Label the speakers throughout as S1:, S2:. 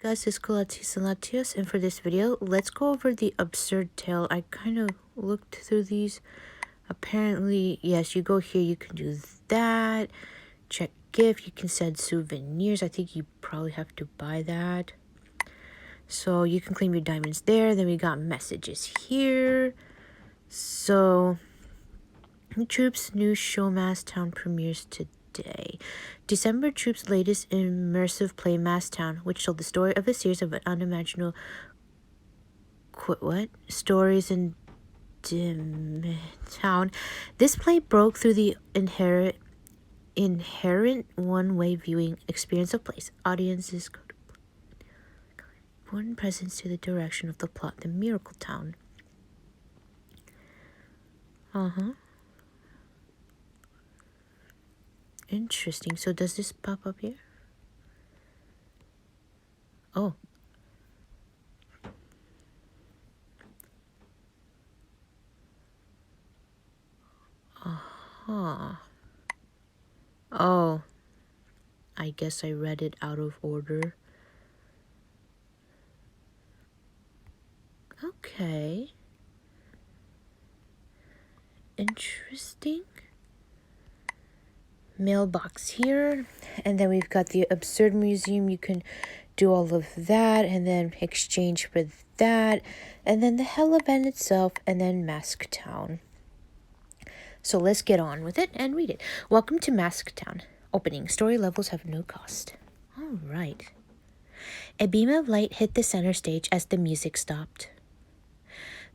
S1: Guys, it's Sonias, and for this video, let's go over the absurd tale. I kind of looked through these. Apparently, yes, you go here, you can do that. Check gift, you can send souvenirs. I think you probably have to buy that. So you can claim your diamonds there. Then we got messages here. So, Troops new show Mass Town premieres today. December Troops' latest immersive play, Mass Town, which told the story of a series of unimaginable stories in dim town. This play broke through the inherent one-way viewing experience of plays. Audiences go to important presence to the direction of the plot, the Miracle Town. Interesting. So does this pop up here? Oh. Oh. I guess I read it out of order. Okay. Interesting. Mailbox here, and then we've got the absurd museum. You can do all of that and then exchange for that, and then the hell event itself, and then Mask Town. So let's get on with it and read it. Welcome to Mask Town. Opening. Story levels have no cost. All right. A beam of light hit the center stage as the music stopped.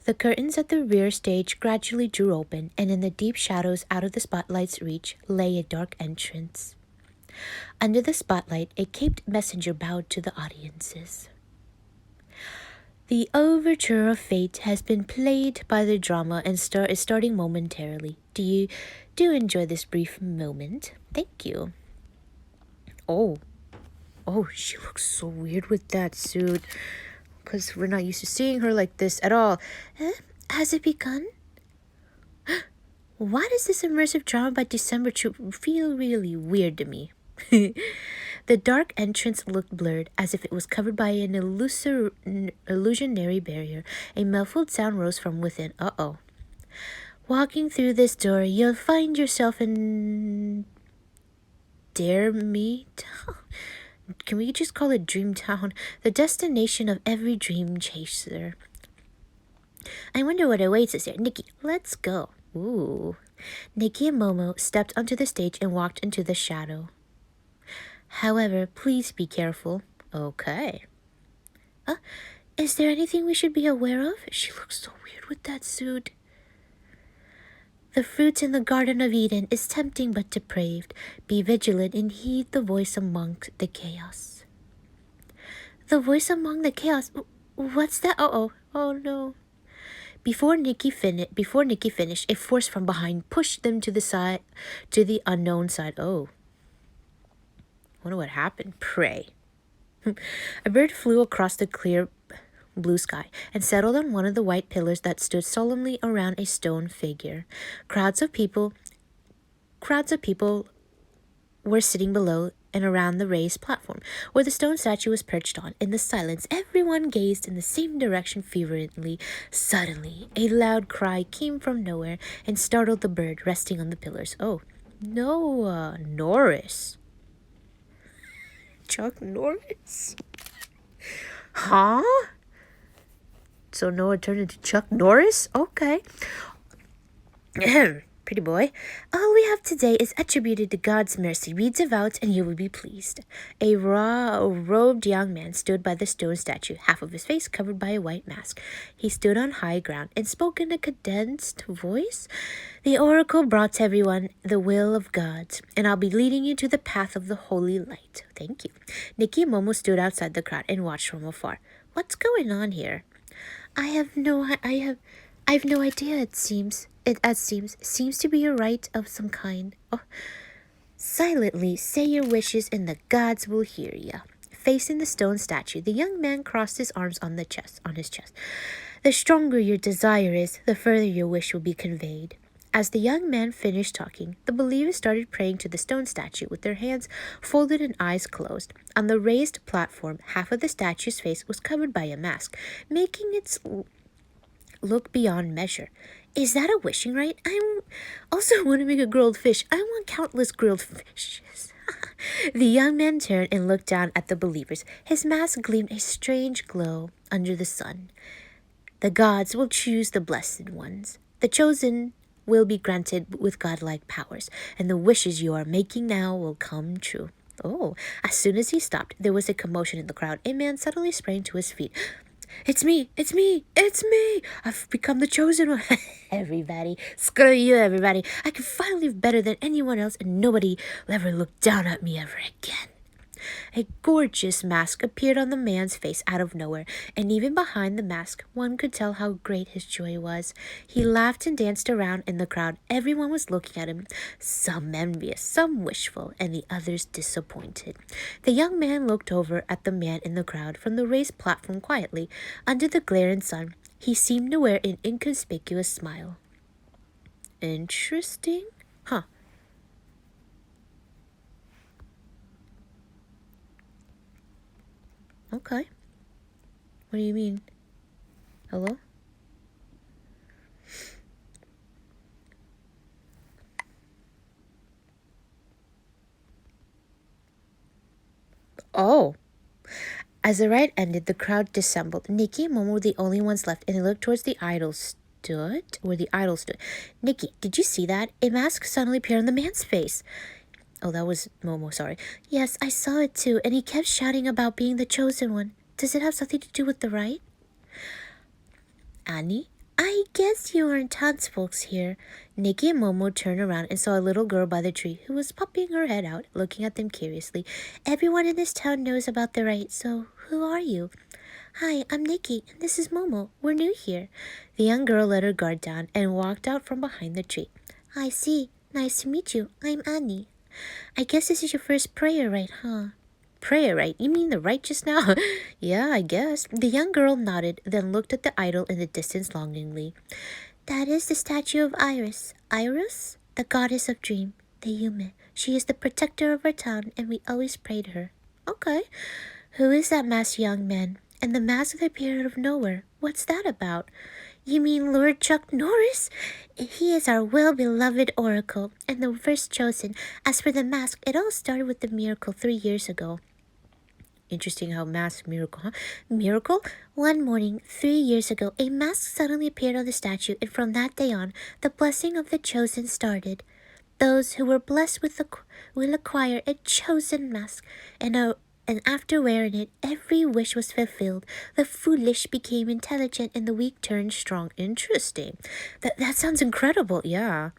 S1: The curtains at the rear stage gradually drew open, and in the deep shadows out of the spotlight's reach lay a dark entrance. Under the spotlight, a caped messenger bowed to the audiences. The overture of fate has been played by the drama and is starting momentarily. Do you enjoy this brief moment? Thank you. Oh, she looks so weird with that suit. Because we're not used to seeing her like this at all. Has it begun? Why does this immersive drama by December Troop feel really weird to me? The dark entrance looked blurred, as if it was covered by an illusionary barrier. A muffled sound rose from within. Uh-oh. Walking through this door, you'll find yourself in... Dare me? Can we just call it Dreamtown? The destination of every dream chaser. I wonder what awaits us here. Nikki, let's go. Ooh. Nikki and Momo stepped onto the stage and walked into the shadow. However, please be careful. Okay. Is there anything we should be aware of? She looks so weird with that suit. The fruit in the Garden of Eden is tempting but depraved. Be vigilant and heed the voice among the chaos. The voice among the chaos? What's that? Oh no. Before Nikki finished, a force from behind pushed them to the unknown side. Oh. Wonder what happened. Pray. A bird flew across the clear blue sky and settled on one of the white pillars that stood solemnly around a stone figure. Crowds of people were sitting below and around the raised platform where the stone statue was perched on. In the silence, everyone gazed in the same direction fervently. Suddenly, a loud cry came from nowhere and startled the bird resting on the pillars. Oh, no, Norris. Chuck Norris? Huh? So Noah turned into Chuck Norris? Okay. Pretty boy. All we have today is attributed to God's mercy. Read devout and you will be pleased. A robed young man stood by the stone statue, half of his face covered by a white mask. He stood on high ground and spoke in a condensed voice. The oracle brought to everyone the will of God, and I'll be leading you to the path of the holy light. Thank you. Nikki and Momo stood outside the crowd and watched from afar. What's going on here? I have no idea. It seems to be a rite of some kind. Oh. Silently say your wishes and the gods will hear ya. Facing the stone statue, the young man crossed his arms on his chest. The stronger your desire is, the further your wish will be conveyed. As the young man finished talking, the believers started praying to the stone statue with their hands folded and eyes closed. On the raised platform, half of the statue's face was covered by a mask, making its look beyond measure. Is that a wishing right? I also want to make a grilled fish. I want countless grilled fishes. The young man turned and looked down at the believers. His mask gleamed a strange glow under the sun. The gods will choose the blessed ones. The chosen will be granted with godlike powers, and the wishes you are making now will come true. Oh, as soon as he stopped, there was a commotion in the crowd. A man suddenly sprang to his feet. It's me! It's me! It's me! I've become the chosen one. Everybody, screw you, everybody. I can finally live better than anyone else, and nobody will ever look down at me ever again. A gorgeous mask appeared on the man's face out of nowhere, and even behind the mask, one could tell how great his joy was. He laughed and danced around in the crowd. Everyone was looking at him, some envious, some wishful, and the others disappointed. The young man looked over at the man in the crowd from the raised platform quietly. Under the glaring sun, he seemed to wear an inconspicuous smile. Interesting? Huh. Okay. What do you mean? Hello? Oh. As the rite ended, the crowd dissembled. Nikki and Momo were the only ones left, and they looked towards the idol where the idol stood. Nikki, did you see that? A mask suddenly appeared on the man's face. Oh, that was Momo, sorry. Yes, I saw it too, and he kept shouting about being the chosen one. Does it have something to do with the rite? Annie? I guess you aren't townsfolk here. Nikki and Momo turned around and saw a little girl by the tree who was popping her head out, looking at them curiously. Everyone in this town knows about the rite, so who are you? Hi, I'm Nikki, and this is Momo. We're new here. The young girl let her guard down and walked out from behind the tree. I see. Nice to meet you. I'm Annie. I guess this is your first prayer rite, huh? Prayer rite? You mean the rite just now? Yeah, I guess. The young girl nodded, then looked at the idol in the distance longingly. That is the statue of Iris. Iris? The goddess of dream, the Yume. She is the protector of our town, and we always pray to her. Okay. Who is that masked young man? And the mask that appeared out of nowhere. What's that about? You mean Lord Chuck Norris? He is our well-beloved oracle, and the first chosen. As for the mask, it all started with the miracle 3 years ago. Interesting how mask miracle, huh? Miracle? One morning, 3 years ago, a mask suddenly appeared on the statue, and from that day on, the blessing of the chosen started. Those who were blessed will acquire a chosen mask, and after wearing it, every wish was fulfilled. The foolish became intelligent, and the weak turned strong. Interesting. That sounds incredible, yeah.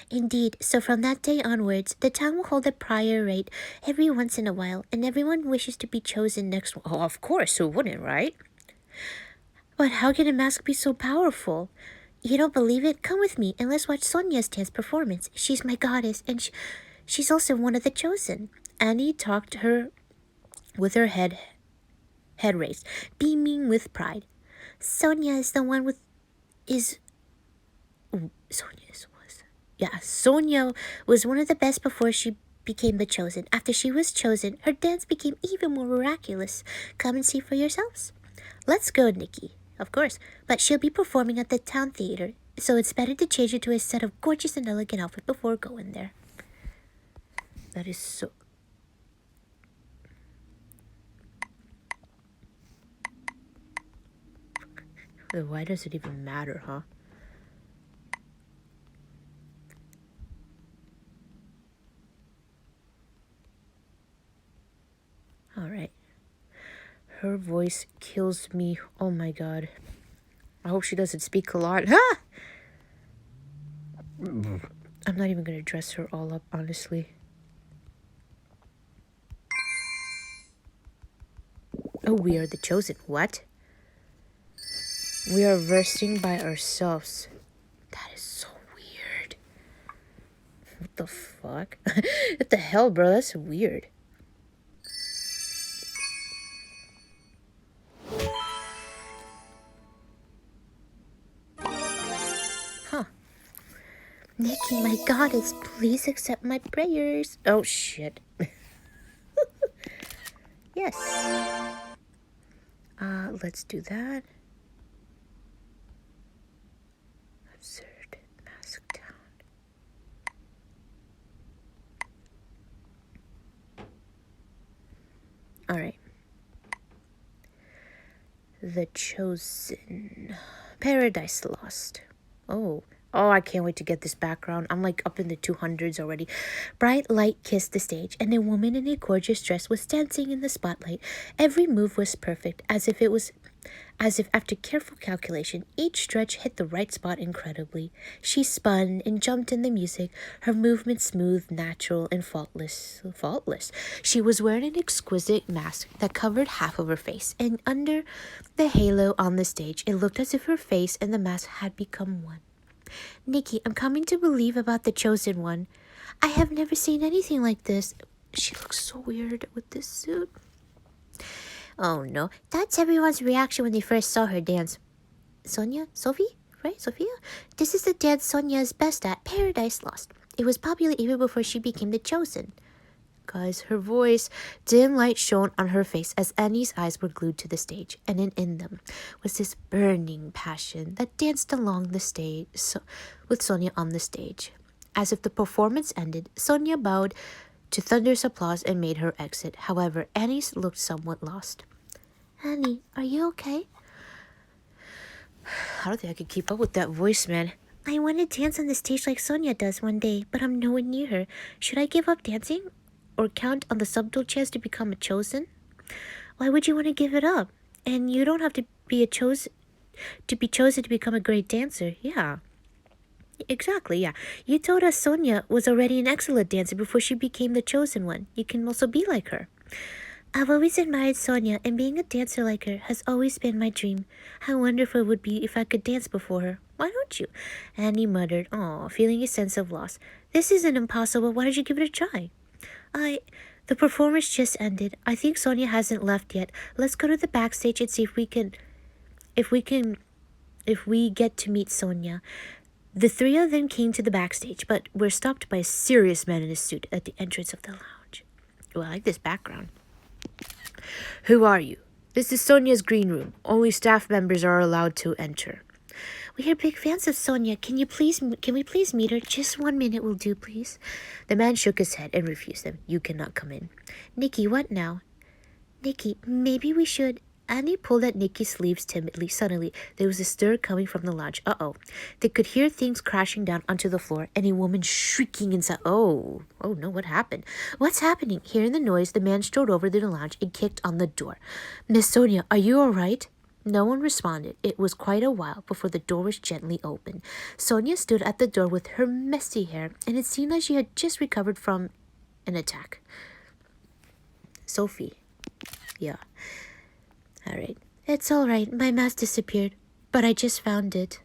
S1: Indeed, so from that day onwards, the town will hold a prayer rite every once in a while, and everyone wishes to be chosen next. Oh, of course, who wouldn't, right? But how can a mask be so powerful? You don't believe it? Come with me and let's watch Sonia's dance performance. She's my goddess, and she's also one of the chosen. Annie talked to her with her head raised, beaming with pride. Sonia is the one Sonia was one of the best before she became the chosen. After she was chosen, her dance became even more miraculous. Come and see for yourselves. Let's go, Nikki. Of course, but she'll be performing at the town theater, so it's better to change her to a set of gorgeous and elegant outfits before going there. That is so... Why does it even matter, huh? Alright. Her voice kills me. Oh my god. I hope she doesn't speak a lot. Ah! I'm not even gonna dress her all up, honestly. Oh, we are the chosen. What? We are versing by ourselves. That is so weird. What the fuck? What the hell, bro? That's weird. Huh. Nikki, my goddess, please accept my prayers. Oh, shit. Yes. Let's do that. Absurd. Mask down. Alright. The Chosen. Paradise Lost. Oh. Oh, I can't wait to get this background. I'm like up in the 200s already. Bright light kissed the stage, and a woman in a gorgeous dress was dancing in the spotlight. Every move was perfect, as if after careful calculation, each stretch hit the right spot incredibly. She spun and jumped in the music, her movements smooth, natural, and faultless. Faultless. She was wearing an exquisite mask that covered half of her face, and under the halo on the stage, it looked as if her face and the mask had become one. Nikki, I'm coming to believe about the Chosen One. I have never seen anything like this. She looks so weird with this suit. Oh no, that's everyone's reaction when they first saw her dance. Sonia? Sophie? Right? Sophia? This is the dance Sonia is best at, Paradise Lost. It was popular even before she became the Chosen. Guys, her voice, dim light shone on her face as Annie's eyes were glued to the stage, and in them was this burning passion that danced along the stage with Sonia on the stage. As if the performance ended, Sonia bowed to thunderous applause and made her exit. However, Annie looked somewhat lost. Annie, are you okay? I don't think I could keep up with that voice, man. I want to dance on the stage like Sonia does one day, but I'm nowhere near her. Should I give up dancing? Or count on the subtle chance to become a Chosen? Why would you want to give it up? And you don't have to be chosen to become a great dancer. Yeah. Exactly, yeah. You told us Sonia was already an excellent dancer before she became the Chosen One. You can also be like her. I've always admired Sonia, and being a dancer like her has always been my dream. How wonderful it would be if I could dance before her. Why don't you? Annie muttered, feeling a sense of loss. This isn't impossible. Why don't you give it a try? The performance just ended. I think Sonia hasn't left yet. Let's go to the backstage and see if we get to meet Sonia. The three of them came to the backstage, but were stopped by a serious man in a suit at the entrance of the lounge. Oh, I like this background. Who are you? This is Sonia's green room. Only staff members are allowed to enter. We are big fans of Sonia. Can we please meet her? Just 1 minute will do, please. The man shook his head and refused them. You cannot come in. Nikki, what now? Nikki, maybe we should. Annie pulled at Nikki's sleeves timidly. Suddenly, there was a stir coming from the lounge. Uh-oh. They could hear things crashing down onto the floor and a woman shrieking inside. Oh no, what happened? What's happening? Hearing the noise, the man strode over to the lounge and kicked on the door. Miss Sonia, are you all right? No one responded. It was quite a while before the door was gently opened. Sonia stood at the door with her messy hair, and it seemed like she had just recovered from an attack. Sophie. Yeah. All right. It's all right. My mask disappeared, but I just found it.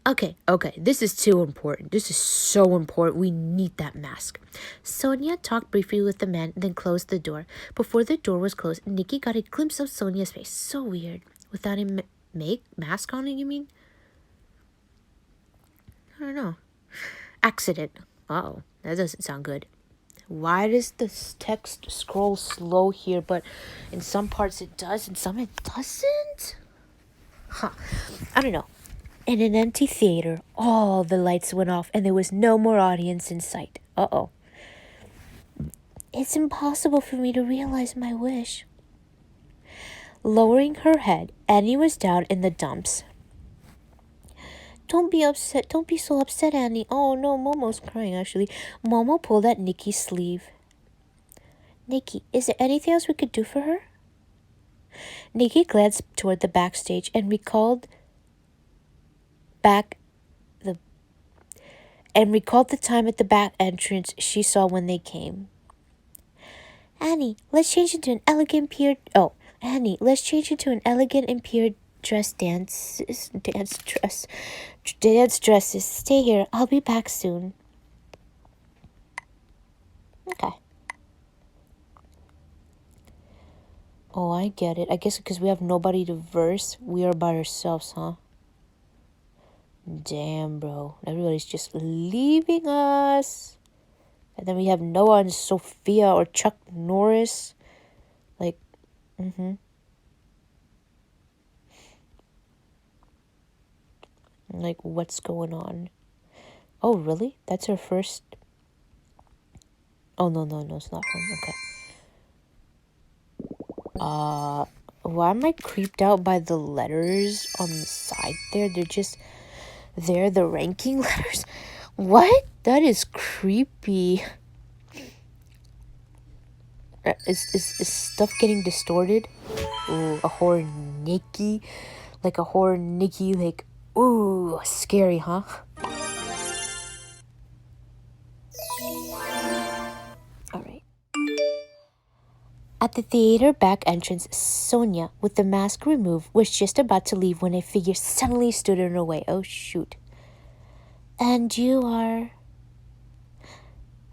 S1: Okay. This is too important. This is so important. We need that mask. Sonia talked briefly with the man, then closed the door. Before the door was closed, Nikki got a glimpse of Sonia's face. So weird. Without a mask on it, you mean? I don't know. Accident. Uh-oh. That doesn't sound good. Why does this text scroll slow here, but in some parts it does, and some it doesn't? I don't know. In an empty theater, all the lights went off, and there was no more audience in sight. Uh-oh. It's impossible for me to realize my wish. Lowering her head, Annie was down in the dumps. Don't be upset. Don't be so upset, Annie. Oh, no, Momo's crying, actually. Momo pulled at Nikki's sleeve. Nikki, is there anything else we could do for her? Nikki glanced toward the backstage and recalled the time at the back entrance she saw when they came. Annie, let's change into an elegant and pure dresses. Stay here. I'll be back soon. Okay. Oh, I get it. I guess because we have nobody to verse, we are by ourselves, huh? Damn, bro. Everybody's just leaving us. And then we have Noah and Sophia or Chuck Norris. Like, like, what's going on? Oh, really? That's her first. Oh, no, it's not from. Okay. Why am I creeped out by the letters on the side there? They're just there, the ranking letters. What? That is creepy. Is stuff getting distorted? Ooh, a horror Nikki. Like a horror Nikki, like, ooh, scary, huh? Alright. At the theater back entrance, Sonia, with the mask removed, was just about to leave when a figure suddenly stood in her way. Oh, shoot. And you are...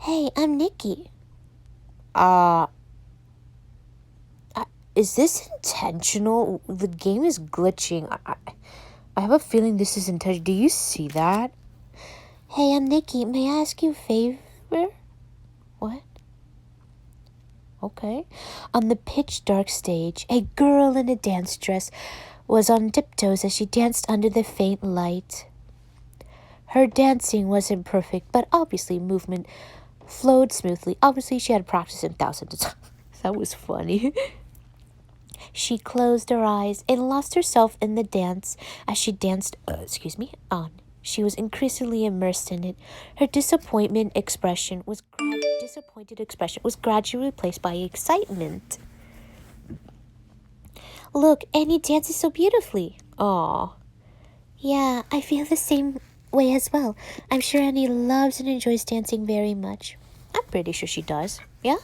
S1: Hey, I'm Nikki. Is this intentional? The game is glitching. I have a feeling this is intentional. Do you see that? Hey, I'm Nikki. May I ask you a favor? What? Okay. On the pitch dark stage, a girl in a dance dress was on tiptoes as she danced under the faint light. Her dancing wasn't perfect, but obviously movement flowed smoothly. Obviously, she had practiced it thousands of times. That was funny. She closed her eyes and lost herself in the dance as she danced, on. She was increasingly immersed in it. Her disappointed expression was gradually replaced by excitement. Look, Annie dances so beautifully. Aw. Yeah, I feel the same way as well. I'm sure Annie loves and enjoys dancing very much. I'm pretty sure she does. Yeah?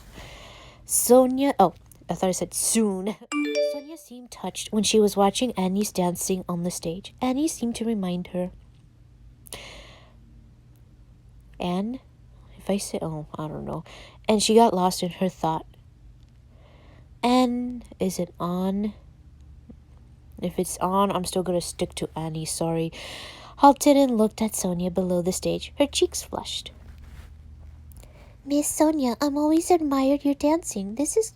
S1: Sonia... Oh, I thought I said soon. Sonia seemed touched when she was watching Annie's dancing on the stage. Annie seemed to remind her. Anne? If I say... Oh, I don't know. And she got lost in her thought. Anne, is it on? If it's on, I'm still gonna stick to Annie, sorry. Halted and looked at Sonia below the stage. Her cheeks flushed. Miss Sonia, I'm always admired your dancing. This is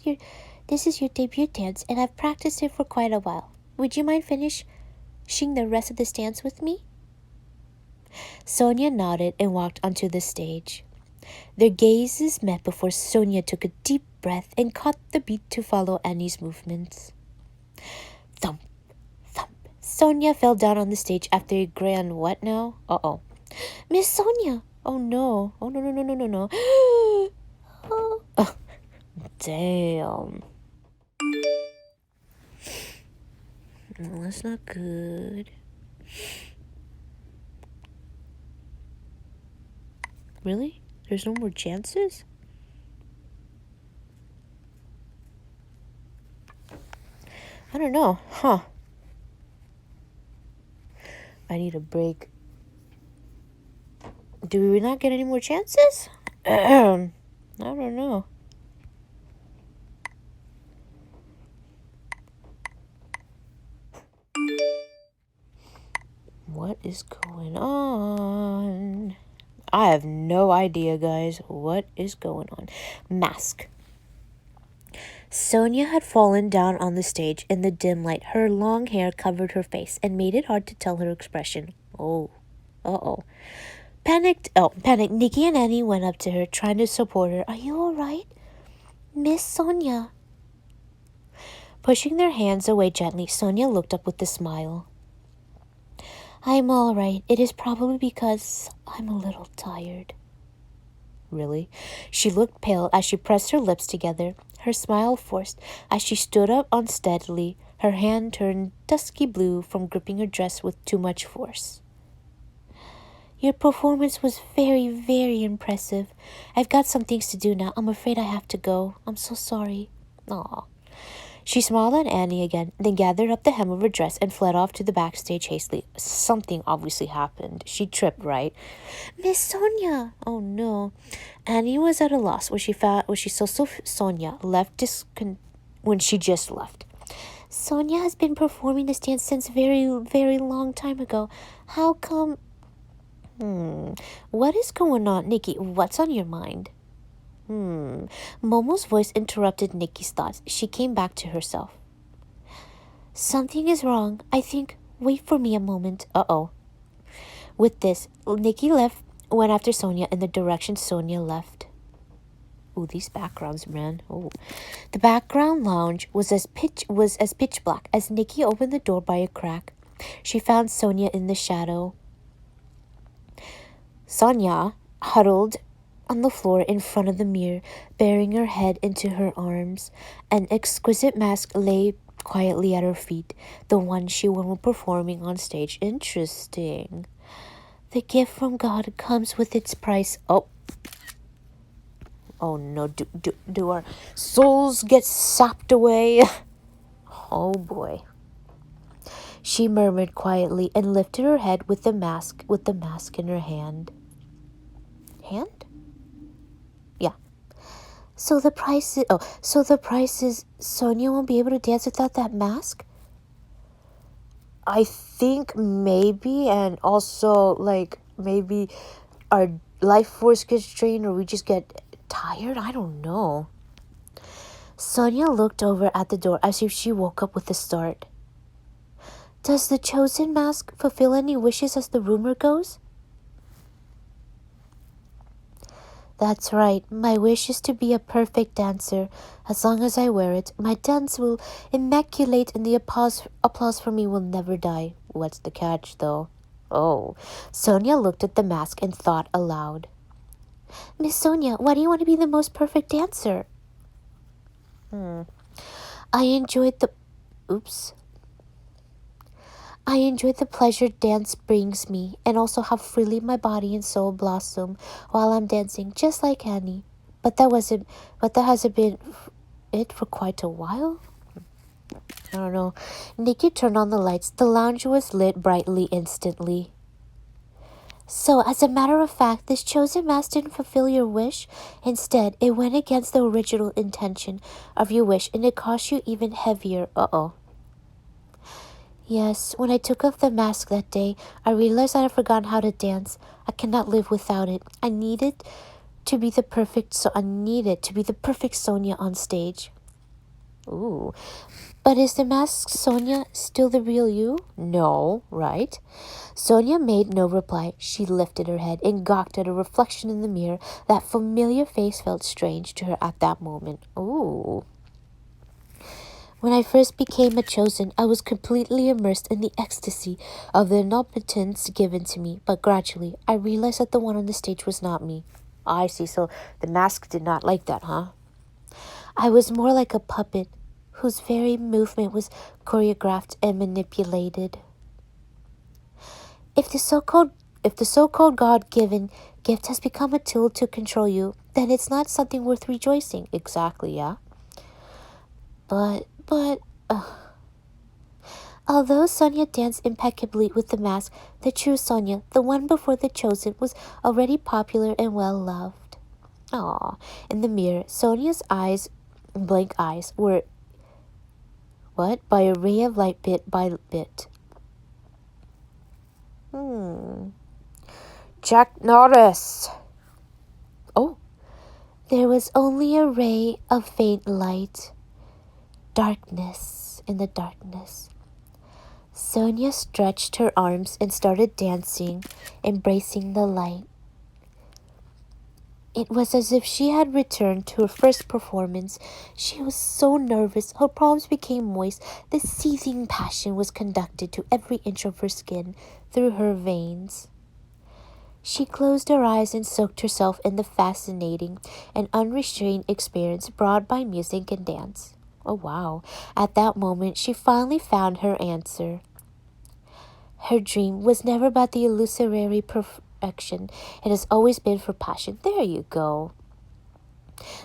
S1: your debut dance, and I've practiced it for quite a while. Would you mind finishing the rest of this dance with me? Sonia nodded and walked onto the stage. Their gazes met before Sonia took a deep breath and caught the beat to follow Annie's movements. Thump, thump. Sonia fell down on the stage after a grand what now? Uh-oh. Miss Sonia! Oh no. Oh no. Oh, damn. Well, that's not good. Really? There's no more chances? I don't know. Huh. I need a break. Do we not get any more chances? I don't know. What is going on? I have no idea, guys. What is going on? Mask. Sonia had fallen down on the stage in the dim light. Her long hair covered her face and made it hard to tell her expression. Oh. Uh-oh. Panicked, Nikki and Annie went up to her, trying to support her. Are you all right? Miss Sonia. Pushing their hands away gently, Sonia looked up with a smile. I'm all right. It is probably because I'm a little tired. Really? She looked pale as she pressed her lips together, her smile forced as she stood up unsteadily, her hand turned dusky blue from gripping her dress with too much force. Your performance was very, very impressive. I've got some things to do now. I'm afraid I have to go. I'm so sorry. Aw. She smiled at Annie again, then gathered up the hem of her dress and fled off to the backstage hastily. Something obviously happened. She tripped, right? Miss Sonia! Oh no. Annie was at a loss when she saw Sonia when she just left. Sonia has been performing this dance since very, very long time ago. How come? What is going on, Nikki? What's on your mind? Momo's voice interrupted Nikki's thoughts. She came back to herself. Something is wrong. I think. Wait for me a moment. Uh-oh. With this, Nikki went after Sonia in the direction Sonia left. Ooh, these backgrounds, man. Oh. The background lounge was as pitch black. As Nikki opened the door by a crack, she found Sonia in the shadow. Sonia huddled on the floor in front of the mirror, burying her head into her arms. An exquisite mask lay quietly at her feet, the one she wore when performing on stage. Interesting. The gift from God comes with its price. Oh no, do our souls get sapped away? Oh boy. She murmured quietly and lifted her head with the mask in her hand. Hand? Yeah. So the price is Sonia won't be able to dance without that mask? I think maybe, and also like maybe our life force gets drained or we just get tired. I don't know. Sonia looked over at the door as if she woke up with a start. Does the chosen mask fulfill any wishes as the rumor goes? That's right. My wish is to be a perfect dancer. As long as I wear it, my dance will immaculate and the applause for me will never die. What's the catch, though? Oh. Sonia looked at the mask and thought aloud. Miss Sonia, why do you want to be the most perfect dancer? I enjoyed the pleasure dance brings me, and also how freely my body and soul blossom while I'm dancing, just like Annie. But that hasn't been it for quite a while. I don't know. Nikki turned on the lights. The lounge was lit brightly instantly. So, as a matter of fact, this chosen mask didn't fulfill your wish. Instead, it went against the original intention of your wish, and it cost you even heavier. Uh-oh. Yes, when I took off the mask that day, I realized I had forgotten how to dance. I cannot live without it. I needed to be the perfect Sonia on stage. Ooh. But is the masked Sonia still the real you? No, right? Sonia made no reply. She lifted her head and gawked at a reflection in the mirror. That familiar face felt strange to her at that moment. Ooh. When I first became a chosen, I was completely immersed in the ecstasy of the omnipotence given to me. But gradually, I realized that the one on the stage was not me. I see, so the mask did not like that, huh? I was more like a puppet, whose very movement was choreographed and manipulated. If the so-called God-given gift has become a tool to control you, then it's not something worth rejoicing. Exactly, yeah? But, although Sonia danced impeccably with the mask, the true Sonia, the one before the chosen, was already popular and well-loved. Aw, in the mirror, Sonia's blank eyes, were by a ray of light bit by bit. Jack Norris. Oh, there was only a ray of faint light. Darkness in the darkness. Sonia stretched her arms and started dancing, embracing the light. It was as if she had returned to her first performance. She was so nervous. Her palms became moist. The seething passion was conducted to every inch of her skin through her veins. She closed her eyes and soaked herself in the fascinating and unrestrained experience brought by music and dance. Oh, wow. At that moment, she finally found her answer. Her dream was never about the illusory perfection. It has always been for passion. There you go.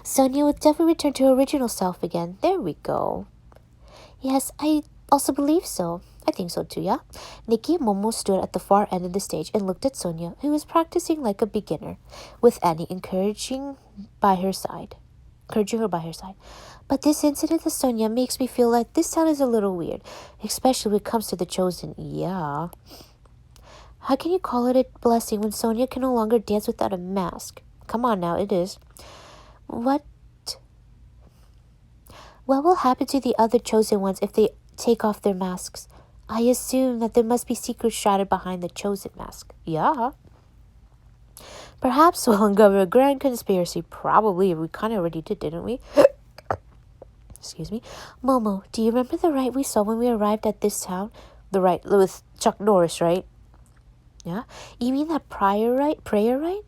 S1: Sonia would definitely return to her original self again. There we go. Yes, I also believe so. I think so too, yeah? Nikki and Momo stood at the far end of the stage and looked at Sonia, who was practicing like a beginner, with Annie encouraging by her side. encouraging her by her side. But this incident with Sonia makes me feel like this town is a little weird, especially when it comes to the Chosen. Yeah. How can you call it a blessing when Sonia can no longer dance without a mask? Come on now, it is. What will happen to the other Chosen ones if they take off their masks? I assume that there must be secrets shrouded behind the Chosen mask. Yeah. Perhaps we'll uncover a grand conspiracy. Probably. We kind of already did, didn't we? Excuse me. Momo, do you remember the rite we saw when we arrived at this town? The rite with Chuck Norris, right? Yeah? You mean that prayer rite?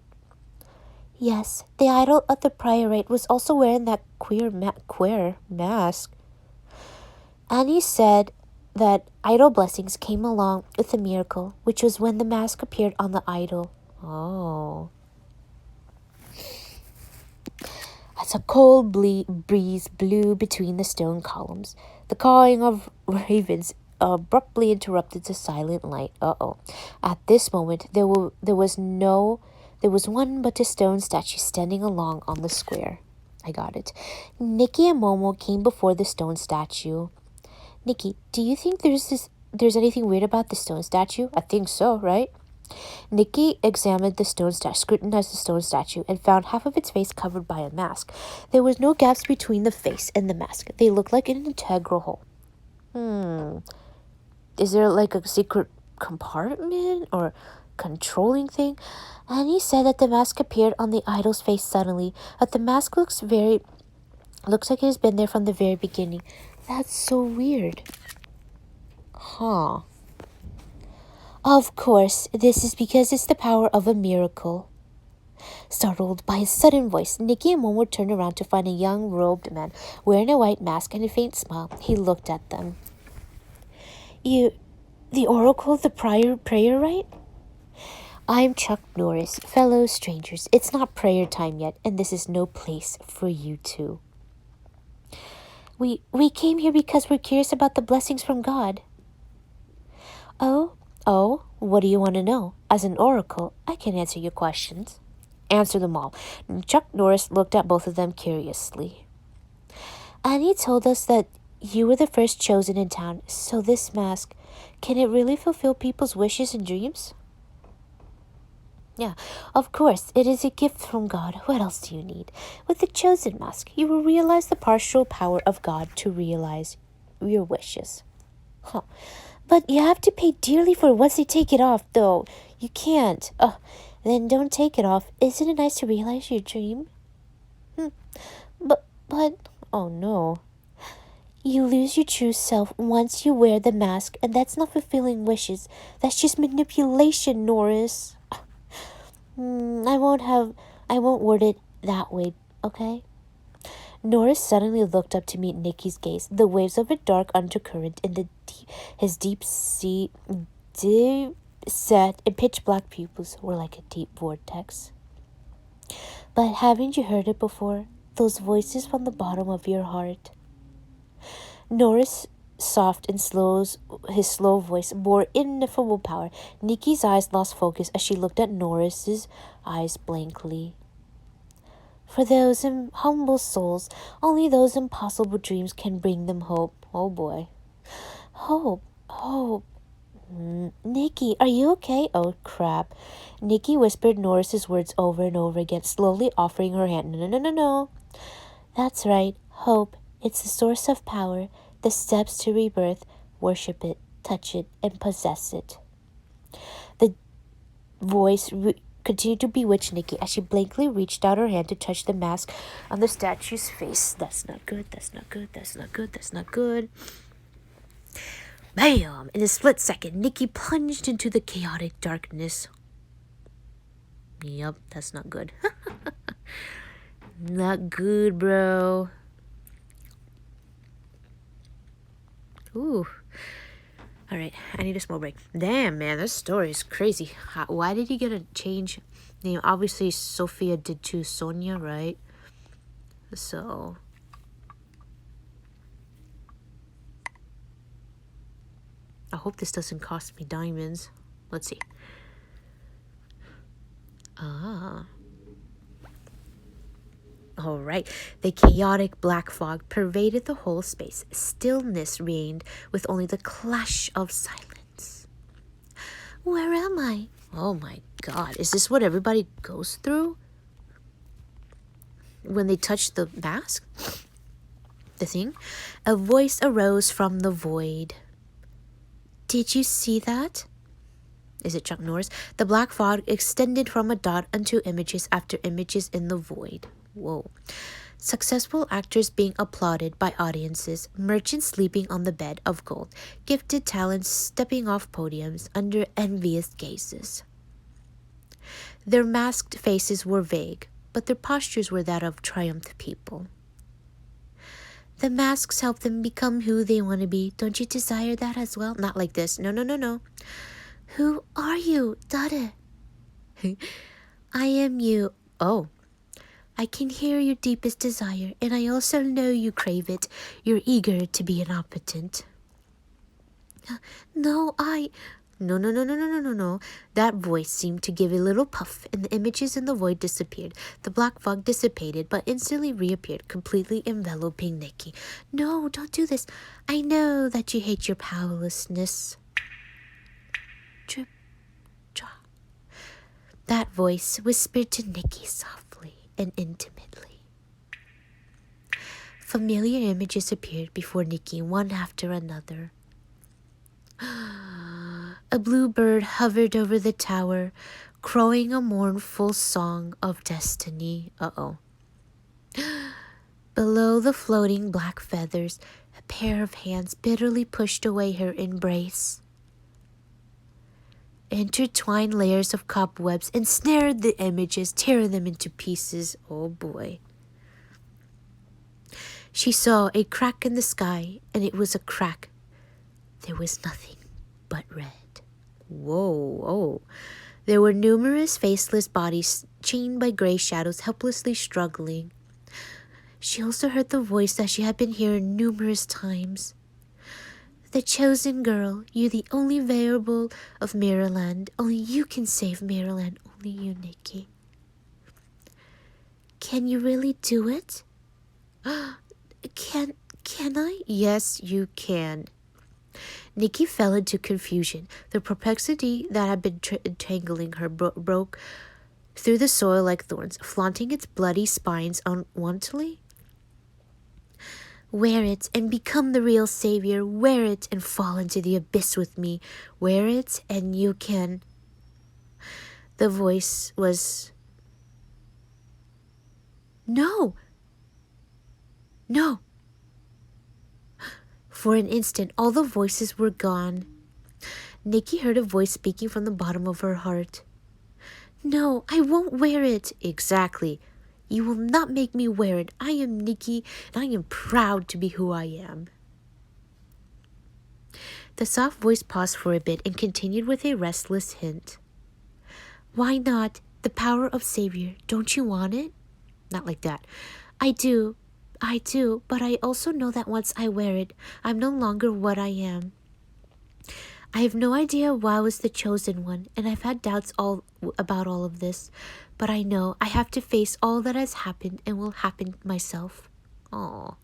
S1: Yes, the idol of the priorate was also wearing that queer mask. Annie said that idol blessings came along with the miracle, which was when the mask appeared on the idol. Oh. As a cold breeze blew between the stone columns, the cawing of ravens abruptly interrupted the silent light. At this moment, there was one but a stone statue standing along on the square. I got it. Nikki and Momo came before the stone statue. Nikki, do you think there's anything weird about the stone statue? I think so, right? Nikki examined the scrutinized the stone statue, and found half of its face covered by a mask. There was no gaps between the face and the mask. They looked like an integral whole. Is there like a secret compartment or controlling thing? Annie said that the mask appeared on the idol's face suddenly, but the mask looks like it has been there from the very beginning. That's so weird. Huh. Of course, this is because it's the power of a miracle. Startled by his sudden voice, Nikki and Momo turned around to find a young robed man wearing a white mask and a faint smile. He looked at them. The oracle of the prayer rite? I'm Chuck Norris. Fellow strangers, it's not prayer time yet, and this is no place for you two. We came here because we're curious about the blessings from God. Oh, what do you want to know? As an oracle, I can answer your questions. Answer them all. Chuck Norris looked at both of them curiously. Annie told us that you were the first chosen in town, so this mask, can it really fulfill people's wishes and dreams? Yeah, of course, it is a gift from God. What else do you need? With the chosen mask, you will realize the partial power of God to realize your wishes. Huh. But you have to pay dearly for it once they take it off, though. You can't. Then don't take it off. Isn't it nice to realize your dream? But, oh no. You lose your true self once you wear the mask, and that's not fulfilling wishes. That's just manipulation, Norris. I won't word it that way, okay? Norris suddenly looked up to meet Nikki's gaze. The waves of a dark undercurrent in his deep set and pitch black pupils were like a deep vortex. But haven't you heard it before? Those voices from the bottom of your heart. Norris' soft and his slow voice bore ineffable power. Nikki's eyes lost focus as she looked at Norris's eyes blankly. For those humble souls, only those impossible dreams can bring them hope. Oh boy. Hope. Nikki, are you okay? Oh crap. Nikki whispered Norris's words over and over again, slowly offering her hand. No. That's right. Hope. It's the source of power, the steps to rebirth. Worship it, touch it, and possess it. The voice continued to bewitch Nikki as she blankly reached out her hand to touch the mask on the statue's face. That's not good. Bam! In a split second, Nikki plunged into the chaotic darkness. Yep, that's not good. Not good, bro. Ooh. Alright, I need a small break. Damn, man, this story is crazy. Why did he get a change name? Obviously, Sophia did too. Sonia, right? So... I hope this doesn't cost me diamonds. Let's see. All right. The chaotic black fog pervaded the whole space. Stillness reigned with only the clash of silence. Where am I? Oh my God. Is this what everybody goes through when they touch the mask? The thing? A voice arose from the void. Did you see that? Is it Chuck Norris? The black fog extended from a dot unto images after images in the void. Whoa. Successful actors being applauded by audiences, merchants sleeping on the bed of gold, gifted talents stepping off podiums under envious gazes. Their masked faces were vague, but their postures were that of triumphed people. The masks help them become who they want to be. Don't you desire that as well? Not like this. No, no, no, no. Who are you, Dada? I am you. Oh. I can hear your deepest desire, and I also know you crave it. You're eager to be an opulent. No, No, no, no, no, no, no, no, no. That voice seemed to give a little puff, and the images in the void disappeared. The black fog dissipated, but instantly reappeared, completely enveloping Nikki. No, don't do this. I know that you hate your powerlessness. Drip, drop. That voice whispered to Nikki softly and intimately. Familiar images appeared before Nikki, one after another. A blue bird hovered over the tower, crowing a mournful song of destiny. Uh-oh. Below the floating black feathers, a pair of hands bitterly pushed away her embrace. Intertwined layers of cobwebs ensnared the images, tearing them into pieces. Oh boy. She saw a crack in the sky, and it was a crack. There was nothing but red. Whoa, oh. There were numerous faceless bodies chained by gray shadows, helplessly struggling. She also heard the voice that she had been hearing numerous times. The chosen girl, you're the only variable of Mirrorland. Only you can save Mirrorland. Only you, Nikki. Can you really do it? Can I? Yes, you can. Nikki fell into confusion. The perplexity that had been entangling her broke through the soil like thorns, flaunting its bloody spines unwantedly. Wear it and become the real savior. Wear it and fall into the abyss with me. Wear it and you can. The voice was... No! No! For an instant, all the voices were gone. Nikki heard a voice speaking from the bottom of her heart. No, I won't wear it. Exactly. You will not make me wear it. I am Nikki, and I am proud to be who I am. The soft voice paused for a bit and continued with a restless hint. Why not? The power of Savior. Don't you want it? Not like that. I do, but I also know that once I wear it, I'm no longer what I am. I have no idea why I was the chosen one, and I've had doubts about all of this, but I know I have to face all that has happened and will happen myself. Aw.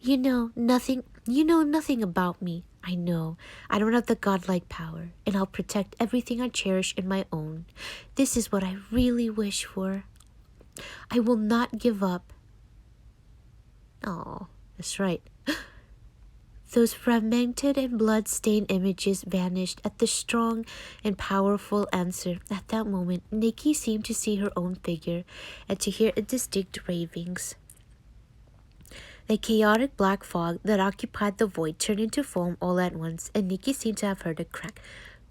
S1: You know nothing about me. I know. I don't have the godlike power, and I'll protect everything I cherish in my own. This is what I really wish for. I will not give up. Oh, that's right. Those fragmented and blood-stained images vanished at the strong and powerful answer. At that moment, Nikki seemed to see her own figure and to hear distinct ravings. The chaotic black fog that occupied the void turned into foam all at once, and Nikki seemed to have heard a crack.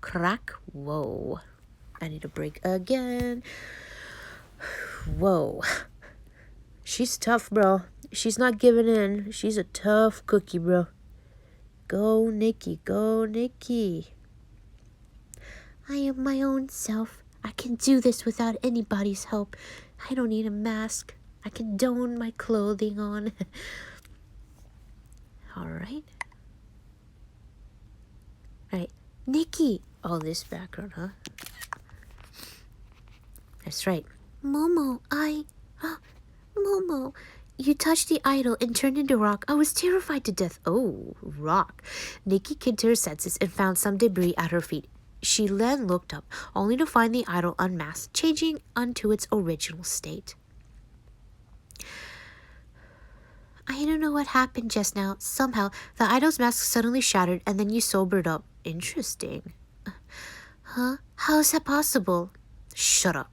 S1: Crack? Whoa. I need a break again. Whoa. She's tough, bro. She's not giving in. She's a tough cookie, bro. Go, Nikki. Go, Nikki. I am my own self. I can do this without anybody's help. I don't need a mask. I can don my clothing on. Alright. Alright. Nikki. All this background, huh? That's right. Momo, Momo, you touched the idol and turned into rock. I was terrified to death. Oh, rock. Nikki came to her senses and found some debris at her feet. She then looked up, only to find the idol unmasked, changing unto its original state. I don't know what happened just now. Somehow, the idol's mask suddenly shattered and then you sobered up. Interesting. Huh? How is that possible? Shut up.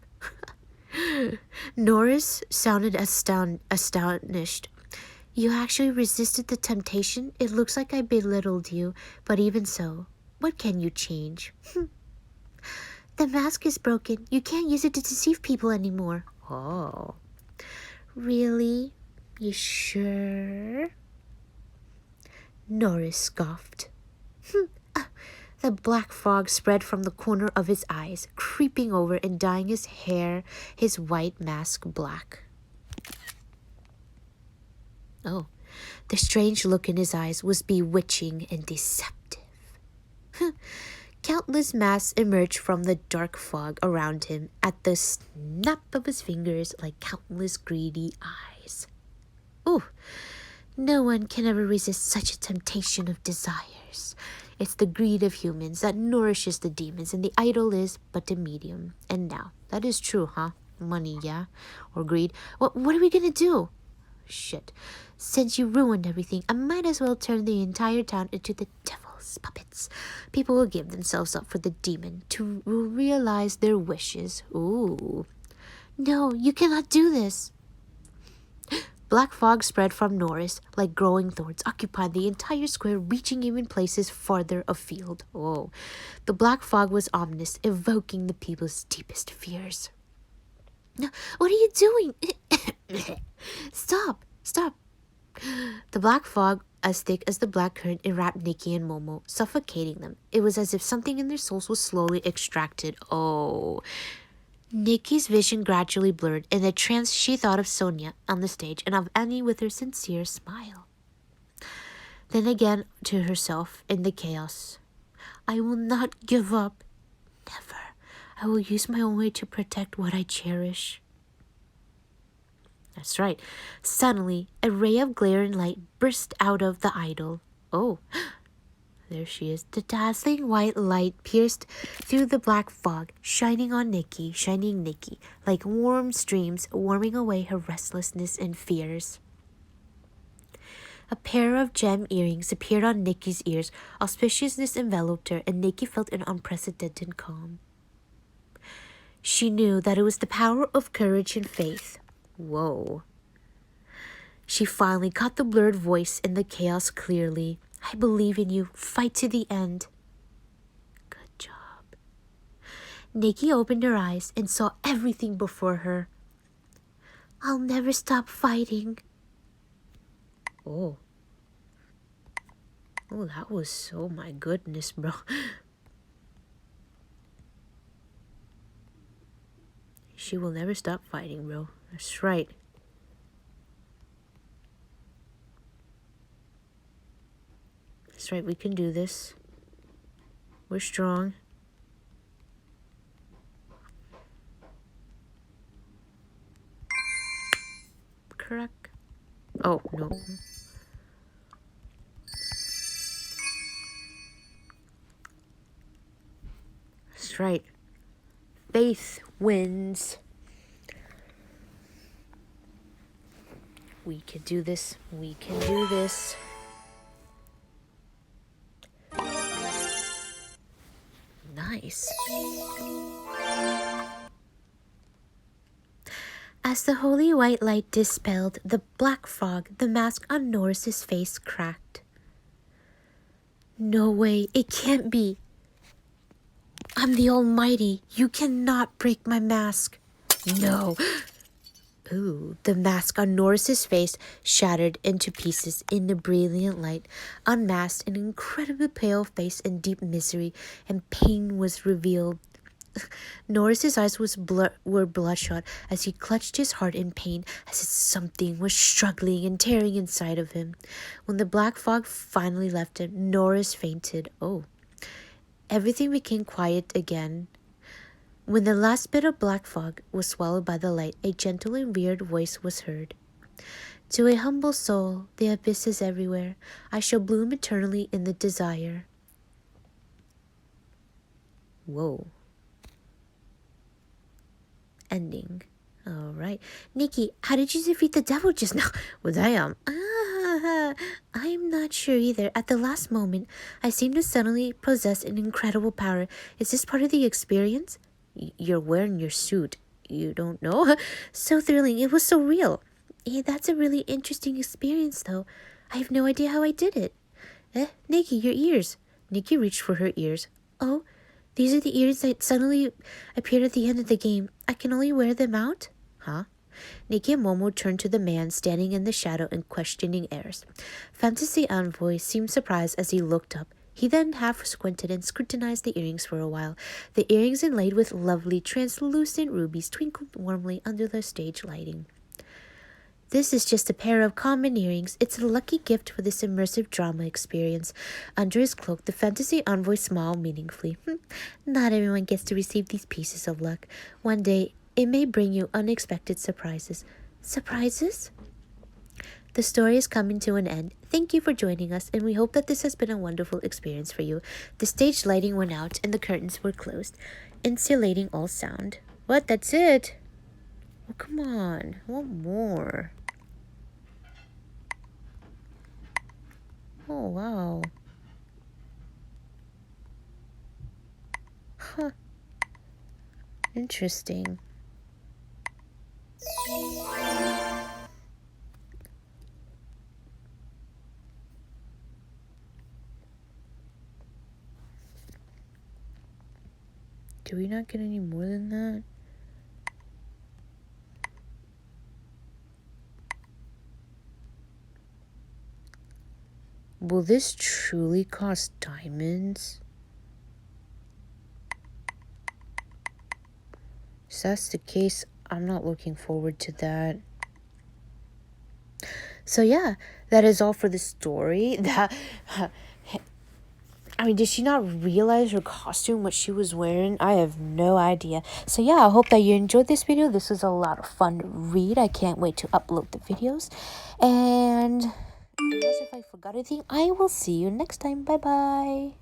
S1: Norris sounded astonished. You actually resisted the temptation? It looks like I belittled you, but even so, what can you change? The mask is broken. You can't use it to deceive people anymore. Oh. Really? You sure? Norris scoffed. The black fog spread from the corner of his eyes, creeping over and dyeing his hair, his white mask black. Oh, the strange look in his eyes was bewitching and deceptive. Countless masks emerged from the dark fog around him at the snap of his fingers like countless greedy eyes. Oh, no one can ever resist such a temptation of desires. It's the greed of humans that nourishes the demons, and the idol is but a medium. And now, that is true, huh? Money, yeah? Or greed? What are we gonna do? Shit. Since you ruined everything, I might as well turn the entire town into the devil's puppets. People will give themselves up for the demon to realize their wishes. Ooh. No, you cannot do this. Black fog spread from Norris like growing thorns, occupying the entire square, reaching even places farther afield. Oh, the black fog was ominous, evoking the people's deepest fears. What are you doing? Stop. The black fog, as thick as the black current, enwrapped Nikki and Momo, suffocating them. It was as if something in their souls was slowly extracted. Oh. Nikki's vision gradually blurred. In a trance, she thought of Sonia on the stage and of Annie with her sincere smile. Then again to herself in the chaos. I will not give up. Never. I will use my own way to protect what I cherish. That's right. Suddenly, a ray of glaring light burst out of the idol. Oh, there she is. The dazzling white light pierced through the black fog, shining Nikki, like warm streams, warming away her restlessness and fears. A pair of gem earrings appeared on Nikki's ears. Auspiciousness enveloped her, and Nikki felt an unprecedented calm. She knew that it was the power of courage and faith. Whoa. She finally caught the blurred voice in the chaos clearly. I believe in you. Fight to the end. Good job. Nikki opened her eyes and saw everything before her. I'll never stop fighting. Oh. Oh, that was so, my goodness, bro. She will never stop fighting, bro. That's right. That's right, we can do this. We're strong. Correct. Oh, no. That's right. Faith wins. We can do this. We can do this. Nice. As the holy white light dispelled the black fog, the mask on Norris's face cracked. No way, it can't be. I'm the Almighty. You cannot break my mask. No. Ooh, the mask on Norris's face shattered into pieces in the brilliant light. Unmasked, an incredibly pale face in deep misery and pain was revealed. Norris's eyes were bloodshot as he clutched his heart in pain, as if something was struggling and tearing inside of him. When the black fog finally left him, Norris fainted. Oh. Everything became quiet again. When the last bit of black fog was swallowed by the light, a gentle and weird voice was heard. To a humble soul, the abyss is everywhere. I shall bloom eternally in the desire. Whoa. Ending. All right. Nikki, how did you defeat the devil just now? Well, damn. I'm not sure either. At the last moment, I seemed to suddenly possess an incredible power. Is this part of the experience? You're wearing your suit. You don't know? So thrilling. It was so real. Hey, that's a really interesting experience, though. I have no idea how I did it. Nikki, your ears. Nikki reached for her ears. Oh, these are the ears that suddenly appeared at the end of the game. I can only wear them out? Huh? Nikki and Momo turned to the man standing in the shadow in questioning airs. Fantasy Envoy seemed surprised as he looked up. He then half squinted and scrutinized the earrings for a while. The earrings inlaid with lovely translucent rubies twinkled warmly under the stage lighting. This is just a pair of common earrings. It's a lucky gift for this immersive drama experience. Under his cloak, the fantasy envoy smiled meaningfully. Not everyone gets to receive these pieces of luck. One day, it may bring you unexpected surprises. Surprises? The story is coming to an end. Thank you for joining us, and we hope that this has been a wonderful experience for you. The stage lighting went out, and the curtains were closed, insulating all sound. What? That's it? Oh, come on. I want more. Oh, wow. Huh. Interesting. Do we not get any more than that? Will this truly cost diamonds? If that's the case, I'm not looking forward to that. So yeah, that is all for the story. I mean, did she not realize her costume, what she was wearing? I have no idea. So yeah, I hope that you enjoyed this video. This was a lot of fun to read. I can't wait to upload the videos. And unless if I forgot anything, I will see you next time. Bye-bye.